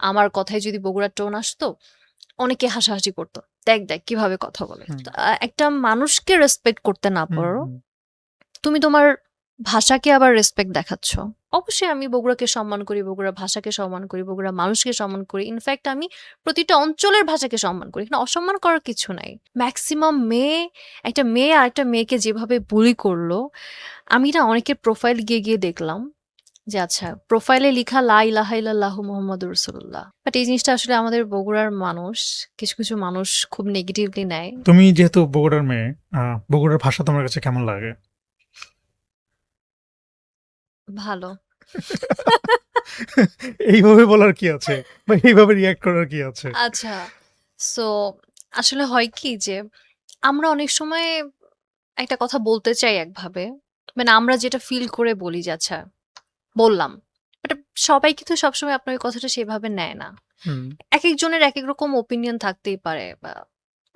আমার কথায় যদি বগুড়ার টোন আসতো, অনেকে হাসাহাসি করতো। দেখ, দেখ কিভাবে কথা বলে। হুম, তো একটা মানুষকে রেসপেক্ট করতে না হুম, পারো, হুম, তুমি তোমার ভাষাকে আবার রেসপেক্ট দেখাচ্ছ। অবশ্যই আমি বগুড়াকে সম্মান করি, বগুড়ার ভাষাকে সম্মান করি, বগুড়ার মানুষকে সম্মান করি। ইনফ্যাক্ট আমি প্রতিটা অঞ্চলের ভাষাকে সম্মান করি। এখানে অসম্মান করার কিছু নাই। মেক্সিমাম মেয়ে, একটা মেয়ে আরেকটা মেয়েকে যেভাবে বুলি করলো, আমি না অনেকের প্রোফাইল গিয়ে গিয়ে দেখলাম যে আচ্ছা প্রোফাইলে লিখা লা ইলাহা ইল্লাল্লাহু মুহাম্মাদুর রাসূলুল্লাহ। বাট এই জিনিসটা আসলে আমাদের বগুড়ার মানুষ, কিছু, কিছু মানুষ খুব নেগেটিভলি নেয়। তুমি যেহেতু বগুড়ার মেয়ে, বগুড়ার ভাষা তোমার কাছে কেমন লাগে? ভালো। এইভাবে বলার কি আছে, বা এইভাবে রিয়াক্ট করার কি আছে? আচ্ছা, সো আসলে হয় কি যে আমরা অনেক সময় একটা কথা বলতে চাই একভাবে। মানে আমরা যেটা ফিল করে বলি যে আচ্ছা বললাম। বাট সবাই কিন্তু সবসময় আপনার ওই কথাটা সেভাবে নেয় না। হুম, একেকজনের একেক রকম ওপিনিয়ন থাকতেই পারে, বা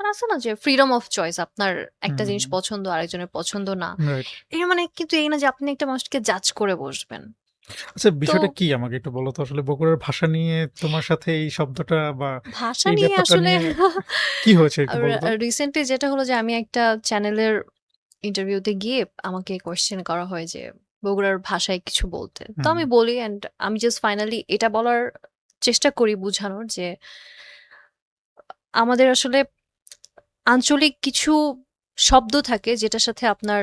মানে আছে না যে ফ্রিডম অফ চয়েস। আপনার একটা জিনিস হুম, পছন্দ, আরেকজনের পছন্দ না। রাইট। এর মানে কিন্তু এই না যে আপনি একটা মানুষকে জাজ করে বসবেন। আচ্ছা, তো বিষয়টা কি আমাকে একটু বলো তো, আসলে বগুড়ার ভাষা নিয়ে তোমার সাথে এই শব্দটা বা ভাষা এই নিয়ে ব্যাপারটা আসলে নিয়ে কি হয়েছে একটু বলো তো? রিসেন্টলি যেটা হলো যে আমি একটা চ্যানেলের ইন্টারভিউতে গিয়ে আমাকে কোয়েশ্চেন করা হয় যে বগুড়ার ভাষায় কিছু বলতে। তো হুম, আমি বলি, অ্যান্ড আমি জাস্ট ফাইনালি এটা বলার চেষ্টা করি বুঝানোর যে আমাদের আসলে আঞ্চলিক কিছু শব্দ থাকে যেটার সাথে আপনার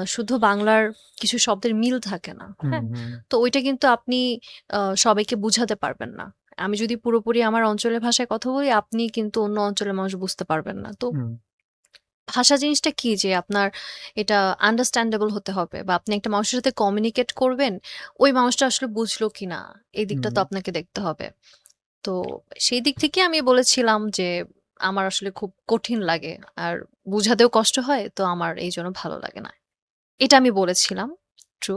শুদ্ধ বাংলার কিছু শব্দের মিল থাকে না। হুম, হ্যাঁ? হুম, তো ওইটা কিন্তু আপনি সবাইকে বুঝাতে পারবেন না। আমি যদি পুরোপুরি আমার অঞ্চলের ভাষায় কথা বলি, আপনি কিন্তু অন্য অঞ্চলের মানুষ বুঝতে পারবেন না। তো হুম, ভাষা জিনিসটা কি যে আপনার এটা আন্ডারস্ট্যান্ডেবল হতে হবে, বা আপনি একটা মানুষের সাথে কমিউনিকেট করবেন, ওই মানুষটা আসলে বুঝলো কিনা এই দিকটা হুম। তো আপনাকে দেখতে হবে। তো সেই দিক থেকে আমি বলেছিলাম যে আমার আসলে খুব কঠিন লাগে। আর বুঝাতেও কষ্ট হয়। তো আমার এইজন্য ভালো লাগে না। এটা আমি বলেছিলাম। ট্রু।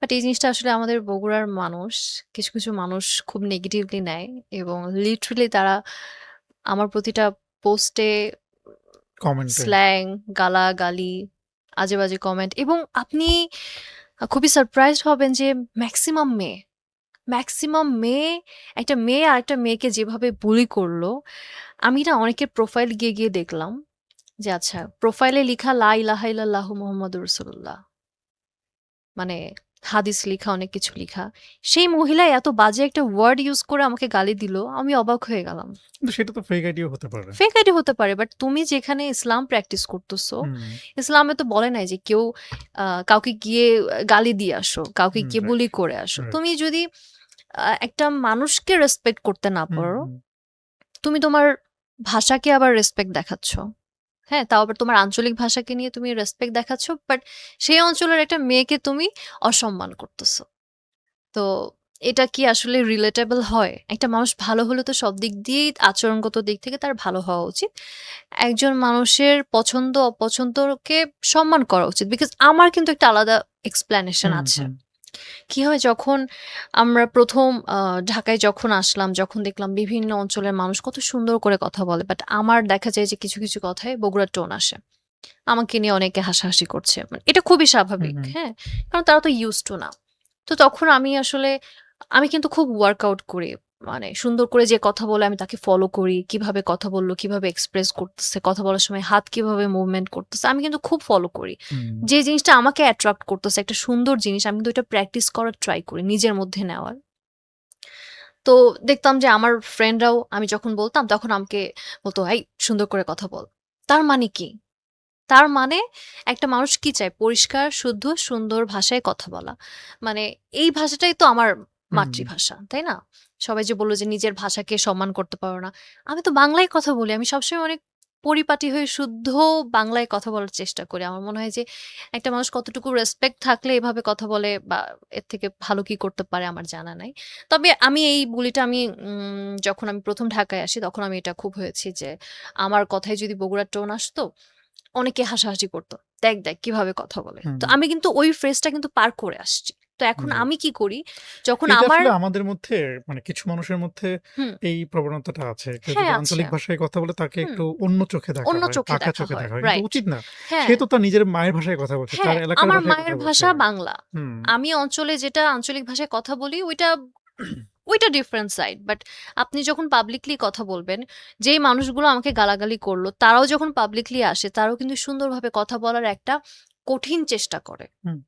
বাট এই জিনিসটা আসলে আমাদের বগুড়ার মানুষ, কিছু, কিছু মানুষ খুব নেগেটিভলি নেয়, এবং লিটারেলি তারা আমার প্রতিটা পোস্টে কমেন্টে। স্ল্যাং, গালাগালি, আজে-বাজে কমেন্ট, এবং আপনি খুবই সারপ্রাইজড হবেন যে মেক্সিমাম মেয়ে, মেক্সিমাম মেয়ে, একটা মেয়ে আরেকটা মেয়েকে যেভাবে বুলি করলো, আমি না অনেকের প্রোফাইল গিয়ে গিয়ে দেখলাম যে আচ্ছা প্রোফাইলে লিখা লা ইলাহা ইল্লাল্লাহু মুহাম্মাদুর রাসূলুল্লাহ। মানে হাদিস লিখা, অনেক কিছু লিখা। সেই মহিলা এত বাজে একটা ওয়ার্ড ইউজ করে আমাকে গালি দিল। আমি অবাক হয়ে গেলাম। কিন্তু সেটা তো ফেক আইডিও হতে পারে। ফেক আইডি হতে পারে, বাট তুমি যেখানে ইসলাম প্র্যাকটিস করতেছো, হুম, ইসলামে তো বলে নাই যে কেউ কাউকে গিয়ে গালি দিয়ে আসো, কাউকে হুম, গিয়ে রাইট, বুলি করে আসো। রাইট। তুমি যদি একটা মানুষকে রেসপেক্ট করতে না হুম, পারো, হুম, তুমি তোমার ভাষাকে আবার রেসপেক্ট দেখাচ্ছ। হ্যাঁ, তাও আবার তোমার আঞ্চলিক ভাষাকে নিয়ে তুমি রেসপেক্ট দেখাচ্ছ, বাট সেই অঞ্চলের একটা মেয়েকে তুমি অসম্মান করতেছো। তো এটা কি আসলে রিলেটেবল হয়? একটা মানুষ ভালো হলে তো সব দিক দিয়েই আচরণগত দিক থেকে তার ভালো হওয়া উচিত। একজন মানুষের পছন্দ অপছন্দকে সম্মান করা উচিত। বিকজ আমার কিন্তু একটা আলাদা এক্সপ্লেনেশন হুম, আছে। হুম, কি হয় যখন আমরা ১ম ঢাকায় যখন আসলাম, যখন দেখলাম বিভিন্ন অঞ্চলের মানুষ কত সুন্দর করে কথা বলে। বাট আমার দেখা যায় যে কিছু, কিছু কথায় বগুড়ার টোন আসে। আমাকে নিয়ে অনেকে হাসাহাসি করছে। মানে এটা খুবই হুম, স্বাভাবিক, হুম। হ্যাঁ? কারণ তারা তো used to না। তো তখন আমি আসলে আমি কিন্তু খুব ওয়ার্কআউট করি। মানে সুন্দর করে যে কথা বলে আমি তাকে ফলো করি। কিভাবে কথা বলল, কিভাবে এক্সপ্রেস করতেছে, কথা বলার সময় হাত কিভাবে মুভমেন্ট করতেছে, আমি কিন্তু খুব ফলো করি। হুম, যে জিনিসটা আমাকে অ্যাট্রাক্ট করতেছে, একটা সুন্দর জিনিস, আমি কিন্তু এটা প্র্যাকটিস করার ট্রাই করি নিজের মধ্যে নেওয়ার। তো দেখতাম যে আমার ফ্রেন্ডরাও আমি যখন বলতাম তখন আমাকে বলত, "এই সুন্দর করে কথা বল।" তার মানে কি? তার মানে একটা মানুষ কি চায়? পরিষ্কার, শুদ্ধ, সুন্দর ভাষায় কথা বলা। মানে এই ভাষাটাই তো আমার হুম। মাতৃভাষা, তাই না? সবাই যে বলল যে নিজের ভাষাকে সম্মান করতে পারো না। আমি তো বাংলায় কথা বলি। আমি সবসময় অনেক পরিপাটি হয়ে শুদ্ধ বাংলায় কথা বলার চেষ্টা করি। আমার মনে হয় যে একটা মানুষ কতটুকু রেসপেক্ট থাকলে এভাবে কথা বলে, বা এর থেকে ভালো কি করতে পারে আমার জানা নাই। তবে আমি এই বুলিটা আমি যখন আমি ১ম ঢাকায় আসি তখন আমি এটা খুব হয়েছি যে আমার কথায় যদি বগুড়ার টোন আসতো, অনেকে হাসাহাসি করত। দেখ, দেখ কিভাবে কথা বলে। হুম, তো আমি কিন্তু ওই ফ্রেজটা কিন্তু পার করে আসছি। তো এখন রাইট। আমি কি করি? যখন এটা আমার আসলে আমাদের মধ্যে, মানে কিছু মানুষের মধ্যে হুম, এই প্রবণতাটা আছে। কেউ হ্যাঁ যদি আছে। আঞ্চলিক ভাষায় কথা বলে তাকে হুম, একটু অন্য চোখে দেখা অন্য হয়, চোখে বাঁকা দেখা চোখে হয়। দেখা হয়। কিন্তু রাইট। উচিত না। সে হ্যাঁ, তো তার নিজের মায়ের ভাষায় কথা বলছে, তার হ্যাঁ, এলাকার আমার ভাষায় কথা মায়ের বলছে। ভাষা বাংলা। হুম, আমি অঞ্চলে যেটা আঞ্চলিক ভাষায় কথা বলি ওইটা ওইটা ডিফারেন্ট সাইড। বাট আপনি যখন পাবলিকলি কথা বলবেন, যেই মানুষগুলো আমাকে গালাগালি করলো তারাও যখন পাবলিকলি আসে তারাও কিন্তু সুন্দরভাবে কথা বলার একটা কঠিন চেষ্টা করে। হুম, ট্রু,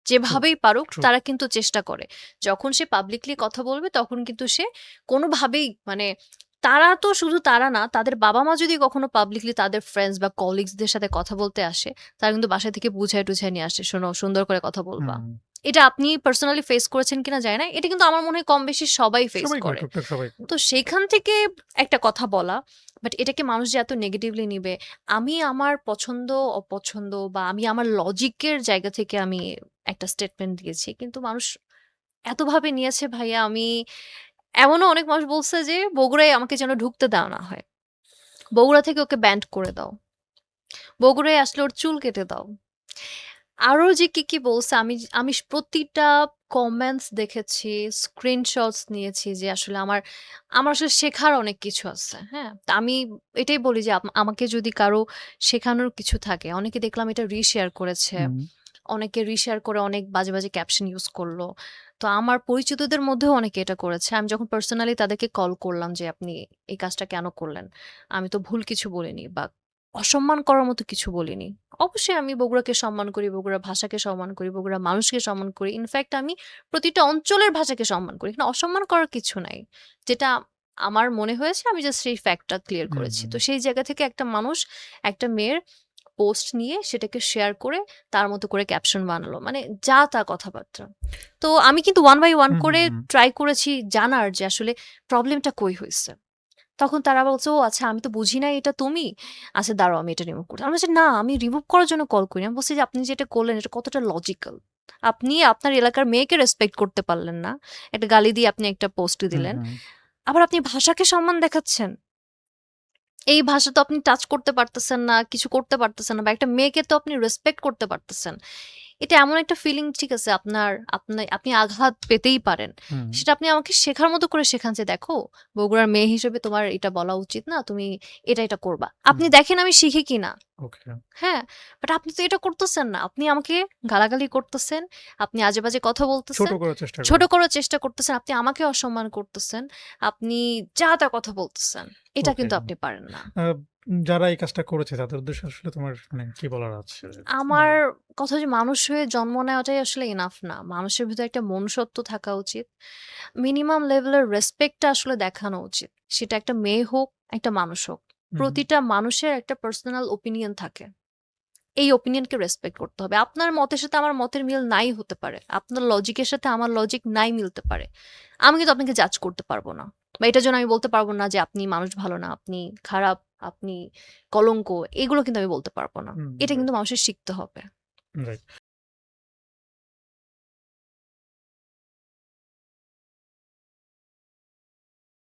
যেভাবেই পারুক ট্রু। তারা কিন্তু চেষ্টা করে। যখন সে পাবলিকলি কথা বলবে তখন কিন্তু সে কোনোভাবেই মানে তারা তো শুধু তারা না, তাদের বাবা-মা যদি কখনো পাবলিকলি তাদের ফ্রেন্ডস বা কলিগস দের সাথে কথা বলতে আসে, তারা কিন্তু বাসা থেকে বুঝায়-টুঝায় নিয়ে আসে, "শোনো সুন্দর করে কথা বলবা।" হুম, এটা আপনি পার্সোনালি ফেস করেছেন কিনা জানি না। এটা কিন্তু আমার মনে হয় কম বেশি সবাই ফেস সবাই করে, করে। টুকটাক সবাই করে। তো সেইখান থেকে একটা কথা বলা, বাট এটাকে মানুষ যে এত নেগেটিভলি নিবে, আমি আমার পছন্দ অপছন্দ বা আমি আমার লজিকের জায়গা থেকে আমি একটা স্টেটমেন্ট দিয়েছি। কিন্তু মানুষ এতভাবে নিয়েছে ভাইয়া এমনও অনেক মানুষ বলছে যে বগুড়ায় আমাকে যেন ঢুকতে দেওয়া না হয়। বগুড়া থেকে ওকে ব্যান্ড করে দাও। বগুড়ায় আসলে ওর চুল কেটে দাও। আরো যে কি বলছে আমি প্রতিটা কমেন্টস দেখেছি, স্ক্রিনশটস নিয়েছি যে আসলে আমার আসলে শেখার অনেক কিছু আছে। হ্যাঁ? তো আমি এটাই বলি যে আমাকে যদি কারো শেখানোর কিছু থাকে, অনেকে দেখলাম এটা রিশেয়ার করেছে। হুম, অনেকে রিশেয়ার করে অনেক বাজে, বাজে ক্যাপশন ইউজ করল। তো আমার পরিচিতদের মধ্যেও অনেকে এটা করেছে। আমি যখন পার্সোনালি তাদেরকে কল করলাম যে, "আপনি এই কাজটা কেন করলেন? আমি তো ভুল কিছু বলিনি বা অসম্মান করার মতো কিছু বলিনি।" অবশ্যই আমি বগুড়াকে সম্মান করি, বগুড়ার ভাষাকে সম্মান করি, বগুড়ার মানুষকে সম্মান করি। ইনফেক্ট আমি প্রতিটা অঞ্চলের ভাষাকে সম্মান করি। এখানে অসম্মান করার কিছু নাই। যেটা আমার মনে হয়েছে আমি জাস্ট সেই ফ্যাক্টটা ক্লিয়ার হুম, করেছি। হুম, তো সেই জায়গা থেকে একটা মানুষ একটা মেয়ের পোস্ট নিয়ে সেটাকে শেয়ার করে তার মতো করে ক্যাপশন বানালো। মানে যা তা কথাবার্তা। তো আমি কিন্তু ওয়ান বাই ওয়ান হুম, হুম, করে হুম। ট্রাই করেছি জানার যে আসলে প্রবলেমটা কই হইছে। তখন তারা বলছে, "ও আচ্ছা আমি তো বুঝি নাই এটা তুমি। আচ্ছা দাঁড়াও আমি এটা রিমুভ করছি।" আমি বলছি, "না আমি রিমুভ করার জন্য কল করিনি।" আমি বলছি যে, "আপনি যেটা করলেন এটা কতটা লজিক্যাল? আপনি আপনার এলাকার মেয়েকে রেসপেক্ট করতে পারলেন না। একটা গালি দিয়ে আপনি একটা পোস্ট হুম, দিলেন। হুম। আবার আপনি ভাষাকে সম্মান দেখাচ্ছেন। এই ভাষা তো আপনি টাচ করতে পারতেছেন না, কিছু করতে পারতেছেন না বা একটা মেয়েকে তো আপনি রেসপেক্ট করতে পারতেছেন। এটা এমন একটা ফিলিং ঠিক আছে আপনি আঘাত পেতেই পারেন। হুম, সেটা আপনি আমাকে শেখার মতো করে শেখান যে, "দেখো বগুড়ার মেয়ে হিসেবে তোমার এটা বলা উচিত না। তুমি এটা করবা।" হুম। আপনি দেখেন আমি শিখি কিনা। ওকে। হ্যাঁ? বাট আপনি তো এটা করতেছেন না। আপনি আমাকে গালাগালি করতেছেন, আপনি আজে-বাজে কথা ছোট বলতেছেন, করার চেষ্টা ছোট করে। করার চেষ্টা করতেছেন, আপনি আমাকে অসম্মান করতেছেন, আপনি যা তা কথা বলতেছেন। এটা ওকে। কিন্তু আপনি পারেন না। আ যারা এই কাজটা করেছে তাদের উদ্দেশ্যে আসলে তোমার মানে কি বলার আছে? আমার বলো। কথা যে মানুষ হয়ে জন্ম নেওয়াটাই আসলে ইনাফ না। মানুষের ভিতরে একটা মনুষ্যত্ব থাকা উচিত। মিনিমাম লেভেলের রেসপেক্টটা আসলে দেখানো উচিত। সেটা একটা মেয়ে হোক, একটা মানুষ হোক। হুম, হুম, প্রতিটা মানুষের একটা পার্সোনাল ওপিনিয়ন থাকে। এই ওপিনিয়নকে রেসপেক্ট করতে হবে। আপনার মতের সাথে আমার মতের মিল নাই হতে পারে। আপনার লজিকের সাথে আমার লজিক নাই মিলতে পারে। আমি কিন্তু আপনাকে জাজ করতে পারব না। বা এটার জন্য আমি বলতে পারব না যে আপনি মানুষ ভালো না, আপনি খারাপ, আপনি কলঙ্ক। এগুলো কিন্তু আমি বলতে পারব না। হুম, এটা রাইট, কিন্তু মানুষের শিখতে হবে। রাইট।